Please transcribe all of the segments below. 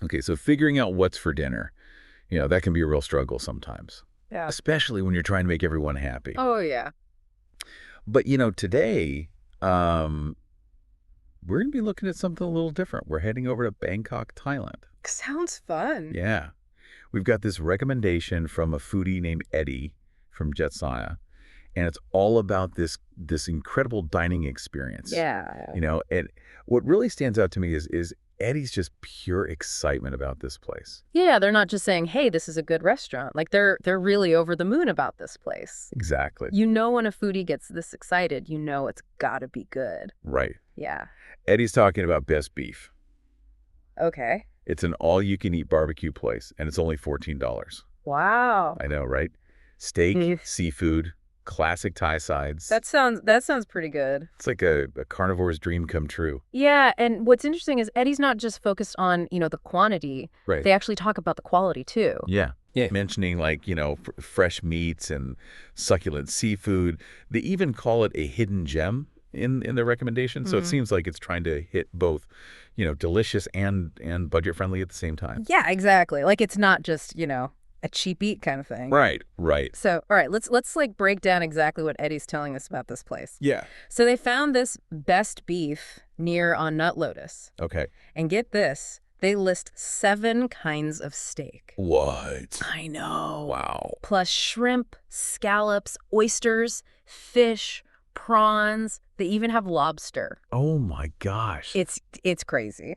Okay, so figuring out what's for dinner, that can be a real struggle sometimes, Yeah. especially when you're trying to make everyone happy. Oh, yeah. But, today, um, we're going to be looking at something a little different. We're heading over to Bangkok, Thailand. Sounds fun. Yeah. We've got this recommendation from a foodie named Eddie from Jetsaya, and it's all about this incredible dining experience. Yeah. And what really stands out to me is Eddie's just pure excitement about this place. Yeah, they're not just saying, "Hey, this is a good restaurant." Like they're really over the moon about this place. Exactly. When a foodie gets this excited, it's got to be good. Right. Yeah. Eddie's talking about best beef. Okay. It's an all-you-can-eat barbecue place, and it's only $14. Wow. I know, right? Steak, Mm. seafood, classic Thai sides. That sounds pretty good. It's like a carnivore's dream come true. Yeah, and what's interesting is Eddie's not just focused on, the quantity. Right. They actually talk about the quality too. Yeah. Mentioning fresh meats and succulent seafood. They even call it a hidden gem in the recommendation. So it seems like it's trying to hit both, delicious and budget friendly at the same time. Yeah, exactly. Like it's not just, a cheap eat kind of thing. Right. So, all right, let's break down exactly what Eddie's telling us about this place. Yeah. So they found this best beef near On Nut Lotus. Okay. And get this, they list 7 kinds of steak. What? I know. Wow. Plus shrimp, scallops, oysters, fish, prawns. They even have lobster. Oh my gosh. It's crazy.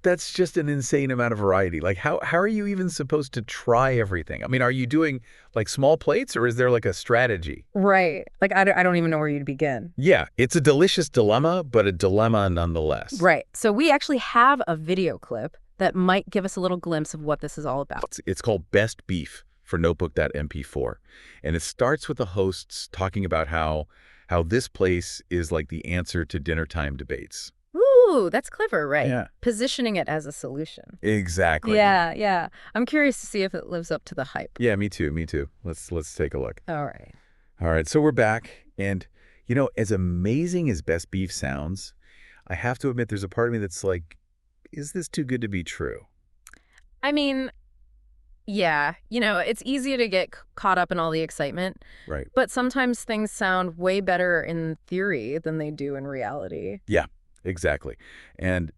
That's just an insane amount of variety. Like how are you even supposed to try everything? I mean, are you doing like small plates or is there like a strategy? Right. Like I don't even know where you'd begin. Yeah, it's a delicious dilemma, but a dilemma nonetheless. Right. So we actually have a video clip that might give us a little glimpse of what this is all about. It's called Best Beef for Notebook.mp4. And it starts with the hosts talking about how this place is like the answer to dinner time debates. Ooh, that's clever, right? Yeah. Positioning it as a solution. Exactly. Yeah. I'm curious to see if it lives up to the hype. Yeah, me too. Let's take a look. All right. All right, so we're back. And, as amazing as Best Beef sounds, I have to admit there's a part of me that's like, is this too good to be true? I mean, yeah, it's easy to get caught up in all the excitement. Right. But sometimes things sound way better in theory than they do in reality. Yeah, exactly. And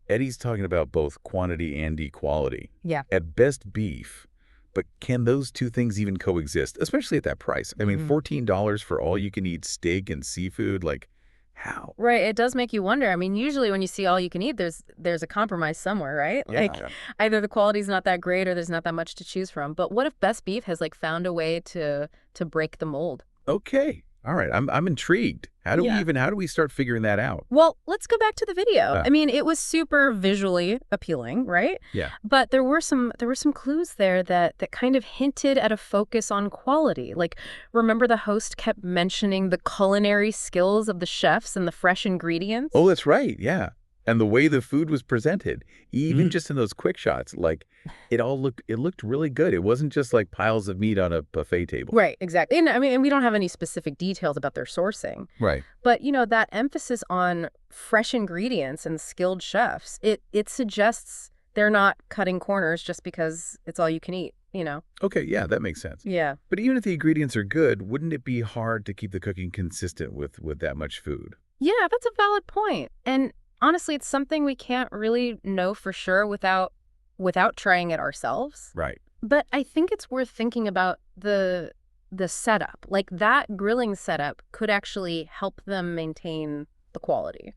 Eddie's talking about both quantity and equality. Yeah. At Best Beef, but can those two things even coexist, especially at that price? I mean, $14 for all-you-can-eat steak and seafood, like, how? Right. It does make you wonder. I mean, usually when you see all you can eat, there's a compromise somewhere, right? Yeah. Like either the quality's not that great or there's not that much to choose from. But what if Best Beef has found a way to break the mold? Okay. All right. I'm intrigued. How do we start figuring that out? Well, let's go back to the video. I mean, it was super visually appealing, right? Yeah. But there were some clues there that kind of hinted at a focus on quality. Like, remember the host kept mentioning the culinary skills of the chefs and the fresh ingredients? Oh, that's right. Yeah. And the way the food was presented, even just in those quick shots, like it looked really good. It wasn't just like piles of meat on a buffet table. Right, exactly. And I mean, we don't have any specific details about their sourcing. Right. But, that emphasis on fresh ingredients and skilled chefs, it suggests they're not cutting corners just because it's all you can eat, Okay, yeah, that makes sense. Yeah. But even if the ingredients are good, wouldn't it be hard to keep the cooking consistent with that much food? Yeah, that's a valid point. And honestly, it's something we can't really know for sure without trying it ourselves. Right. But I think it's worth thinking about the setup. Like that grilling setup could actually help them maintain the quality.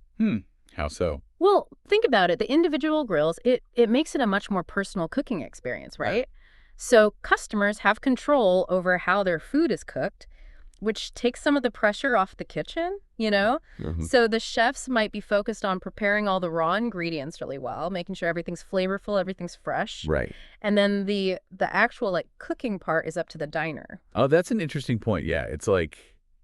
How so? Well, think about it. The individual grills, it makes it a much more personal cooking experience, right? So customers have control over how their food is cooked, which takes some of the pressure off the kitchen, So the chefs might be focused on preparing all the raw ingredients really well, making sure everything's flavorful, everything's fresh. Right. And then the actual cooking part is up to the diner. Oh, that's an interesting point. Yeah, it's like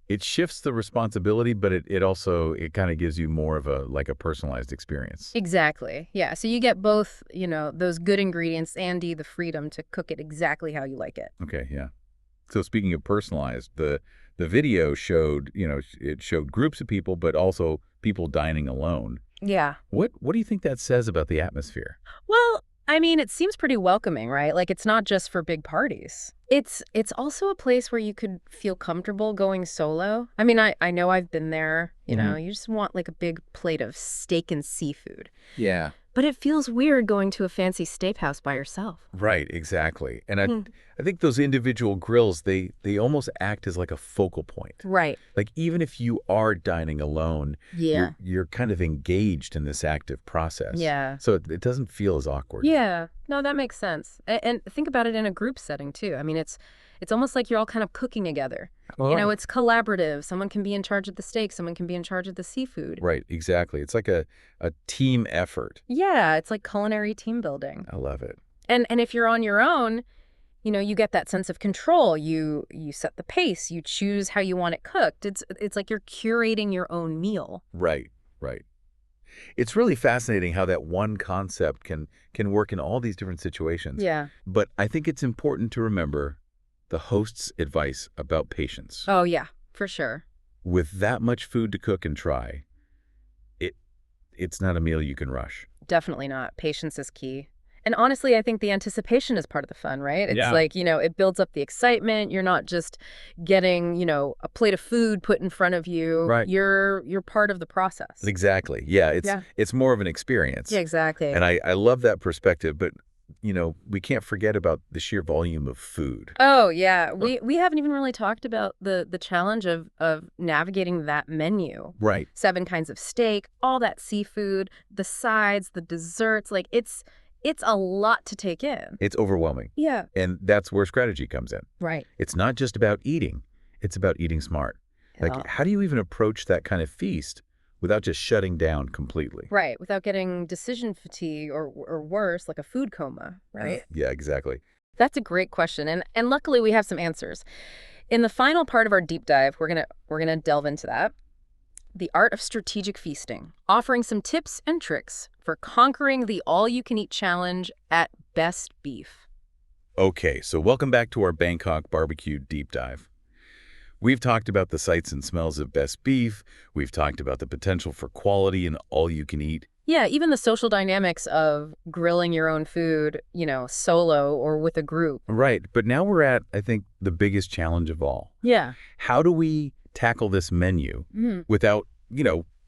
it shifts the responsibility, but it also kind of gives you more of a personalized experience. Exactly. Yeah. So you get both, those good ingredients and the freedom to cook it exactly how you like it. Okay, yeah. So speaking of personalized, the video showed, it showed groups of people, but also people dining alone. Yeah. What do you think that says about the atmosphere? Well, I mean, it seems pretty welcoming, right? Like it's not just for big parties. It's also a place where you could feel comfortable going solo. I mean, I know I've been there, you just want like a big plate of steak and seafood. Yeah. But it feels weird going to a fancy steakhouse by yourself. Right, exactly. And I think those individual grills, they almost act as like a focal point. Right. Like even if you are dining alone, Yeah. you're kind of engaged in this active process. Yeah. So it doesn't feel as awkward. Yeah. No, that makes sense. And think about it in a group setting too. I mean, it's almost like you're all kind of cooking together. It's collaborative. Someone can be in charge of the steak. Someone can be in charge of the seafood. Right, exactly. It's like a team effort. Yeah, it's like culinary team building. I love it. And if you're on your own, you get that sense of control. You set the pace. You choose how you want it cooked. It's like you're curating your own meal. Right, right. It's really fascinating how that one concept can work in all these different situations. Yeah. But I think it's important to remember the host's advice about patience. Oh, yeah, for sure. With that much food to cook and try, it's not a meal you can rush. Definitely not. Patience is key. And honestly, I think the anticipation is part of the fun, right? It's Yeah. like, it builds up the excitement. You're not just getting, a plate of food put in front of you. Right. You're part of the process. Exactly. Yeah, it's more of an experience. Yeah, exactly. And I love that perspective, but we can't forget about the sheer volume of food. Oh, yeah. We haven't even really talked about the challenge of navigating that menu. Right. 7 kinds of steak, all that seafood, the sides, the desserts. Like it's a lot to take in. It's overwhelming. Yeah. And that's where strategy comes in. Right. It's not just about eating. It's about eating smart. Like, how do you even approach that kind of feast without just shutting down completely? Right. Without getting decision fatigue or worse, like a food coma, right? Yeah, exactly. That's a great question. And luckily we have some answers. In the final part of our deep dive, we're gonna delve into that. The art of strategic feasting, offering some tips and tricks for conquering the all-you-can-eat challenge at Best Beef. Okay, so welcome back to our Bangkok barbecue deep dive. We've talked about the sights and smells of Best Beef. We've talked about the potential for quality and all-you-can-eat. Yeah, even the social dynamics of grilling your own food, solo or with a group. Right, but now we're at, I think, the biggest challenge of all. Yeah. How do we tackle this menu without,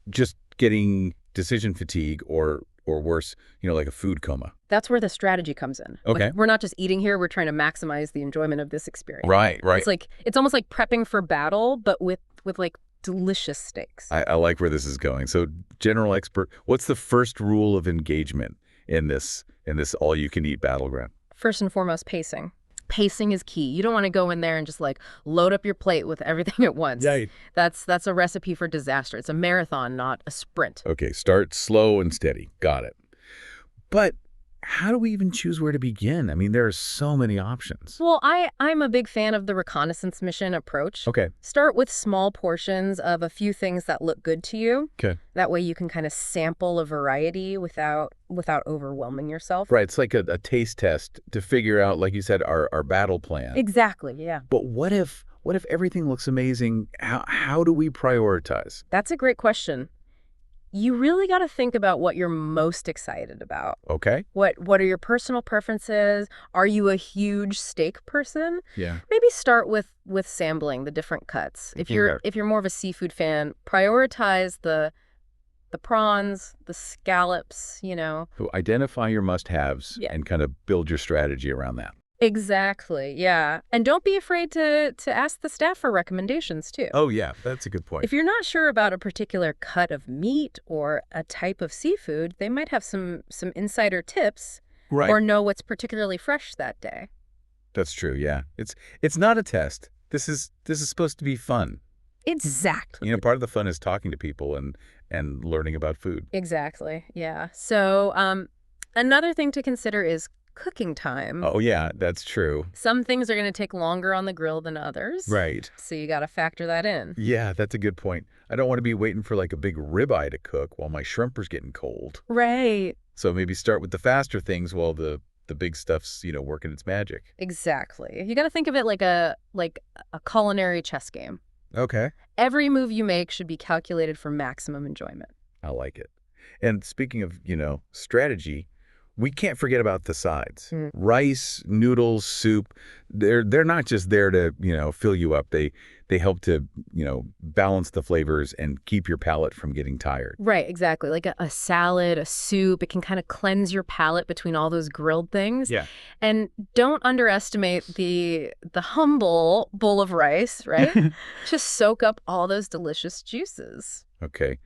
just getting decision fatigue or worse, like a food coma? That's where the strategy comes in. Okay. Like, we're not just eating here, we're trying to maximize the enjoyment of this experience. Right. It's almost like prepping for battle, but with like delicious steaks. I like where this is going. So, general expert, what's the first rule of engagement in this all-you-can-eat battleground? First and foremost, pacing. Pacing is key. You don't want to go in there and just like load up your plate with everything at once. Right. That's a recipe for disaster. It's a marathon, not a sprint. Okay, start slow and steady. Got it. But how do we even choose where to begin? I mean, there are so many options. Well, I'm a big fan of the reconnaissance mission approach. Okay. Start with small portions of a few things that look good to you. Okay. That way you can kind of sample a variety without overwhelming yourself. Right. It's like a taste test to figure out, like you said, our battle plan. Exactly, yeah. But what if everything looks amazing? How do we prioritize? That's a great question. You really got to think about what you're most excited about. Okay. What are your personal preferences? Are you a huge steak person? Yeah. Maybe start with sampling the different cuts. If you're more of a seafood fan, prioritize the prawns, the scallops, So identify your must-haves and kind of build your strategy around that. Exactly, yeah. And don't be afraid to ask the staff for recommendations, too. Oh, yeah, that's a good point. If you're not sure about a particular cut of meat or a type of seafood, they might have some insider tips or know what's particularly fresh that day. That's true, yeah. It's not a test. This is supposed to be fun. Exactly. Part of the fun is talking to people and learning about food. Exactly, yeah. So another thing to consider is cooking time. Oh, yeah, that's true. Some things are going to take longer on the grill than others. Right. So you got to factor that in. Yeah, that's a good point. I don't want to be waiting for like a big ribeye to cook while my shrimper's getting cold. Right. So maybe start with the faster things while the big stuff's, working its magic. Exactly. You got to think of it like a culinary chess game. Okay. Every move you make should be calculated for maximum enjoyment. I like it. And speaking of, strategy, We can't forget about the sides. Mm. Rice, noodles, soup, they're not just there to, fill you up. They help to, balance the flavors and keep your palate from getting tired. Right, exactly. Like a salad, a soup, it can kind of cleanse your palate between all those grilled things. Yeah. And don't underestimate the humble bowl of rice, right? Just soak up all those delicious juices. Okay.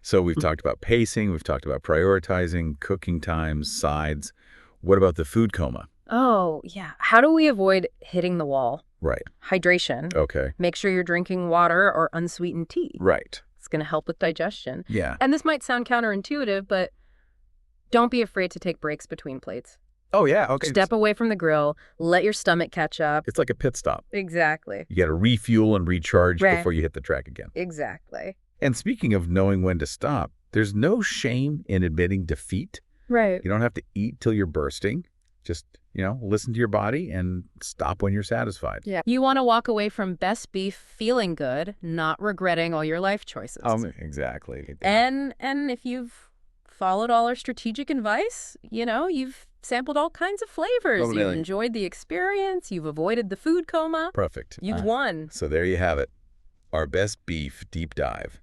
So we've talked about pacing, we've talked about prioritizing, cooking times, sides. What about the food coma? Oh, yeah. How do we avoid hitting the wall? Right. Hydration. Okay. Make sure you're drinking water or unsweetened tea. Right. It's going to help with digestion. Yeah. And this might sound counterintuitive, but don't be afraid to take breaks between plates. Oh, yeah. Okay. Step away from the grill, let your stomach catch up. It's like a pit stop. Exactly. You got to refuel and recharge Right. before you hit the track again. Exactly. And speaking of knowing when to stop, there's no shame in admitting defeat. Right. You don't have to eat till you're bursting. Just, listen to your body and stop when you're satisfied. Yeah. You want to walk away from best beef feeling good, not regretting all your life choices. Exactly. And if you've followed all our strategic advice, you've sampled all kinds of flavors. Oh, You've really? enjoyed the experience. You've avoided the food coma. Perfect. You've won. So there you have it. Our best beef deep dive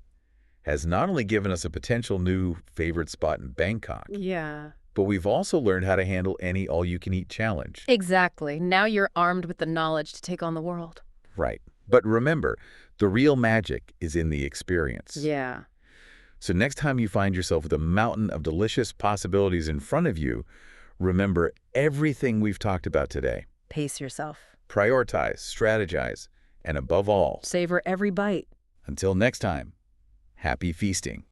has not only given us a potential new favorite spot in Bangkok, Yeah. but we've also learned how to handle any all-you-can-eat challenge. Exactly. Now you're armed with the knowledge to take on the world. Right. But remember, the real magic is in the experience. Yeah. So next time you find yourself with a mountain of delicious possibilities in front of you, remember everything we've talked about today. Pace yourself. Prioritize, strategize, and above all, Savor every bite. until next time, happy feasting.